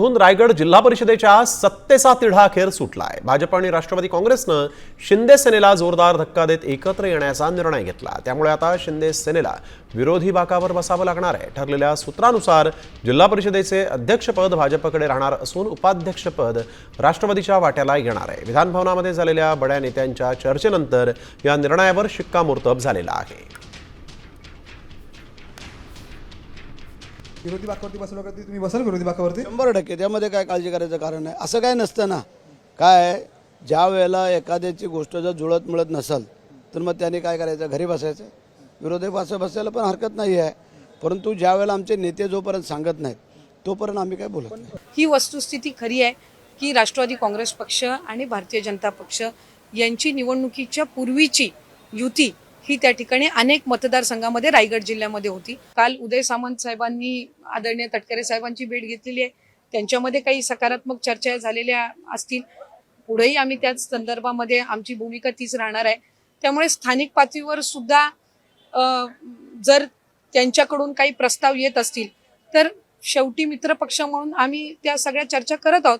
मधून रायगड जिल्हा परिषदेच्या सत्तेचा तिढा अखेर सुटलाय। भाजप आणि राष्ट्रवादी काँग्रेसनं शिंदे सेनेला जोरदार धक्का देत एकत्र येण्याचा निर्णय घेतला। त्यामुळे आता शिंदे सेनेला विरोधी बाकावर बसावं लागणार आहे। ठरलेल्या सूत्रानुसार जिल्हा परिषदेचे अध्यक्षपद भाजपकडे राहणार असून उपाध्यक्षपद राष्ट्रवादीच्या वाट्याला येणार आहे। विधान भवनामध्ये झालेल्या बड्या नेत्यांच्या चर्चेनंतर या निर्णयावर शिक्कामोर्तब झालेला आहे। विरोधी बाकावरती बसलो का तुम्ही बसाल विरोधी बाकावरती 100% त्यामध्ये काय काळजी करायचं कारण नाही। असं काय नसतं ना, काय ज्या वेळेला एखाद्याची गोष्ट जर जुळत मिळत नसेल तर मग त्याने काय करायचं, घरी बसायचं। विरोधी बसायला पण हरकत नाही आहे, परंतु ज्या वेळेला आमचे नेते जोपर्यंत सांगत नाहीत तोपर्यंत आम्ही काय बोलत नाही। ही वस्तुस्थिती खरी आहे की राष्ट्रवादी काँग्रेस पक्ष आणि भारतीय जनता पक्ष यांची निवडणुकीच्या पूर्वीची युती ही त्या ठिकाणी अनेक मतदारसंघामध्ये रायगड जिल्ह्यामध्ये होती। काल उदय सामंत साहेबांनी आदरणीय तटकरे साहेबांची भेट घेतलेली आहे, त्यांच्यामध्ये काही सकारात्मक चर्चा झालेल्या असतील। पुढेही आम्ही त्याच संदर्भामध्ये आमची भूमिका तीच राहणार आहे। त्यामुळे स्थानिक पातळीवर सुद्धा जर त्यांच्याकडून काही प्रस्ताव येत असतील तर शेवटी मित्रपक्ष म्हणून आम्ही त्या सगळ्या चर्चा करत आहोत।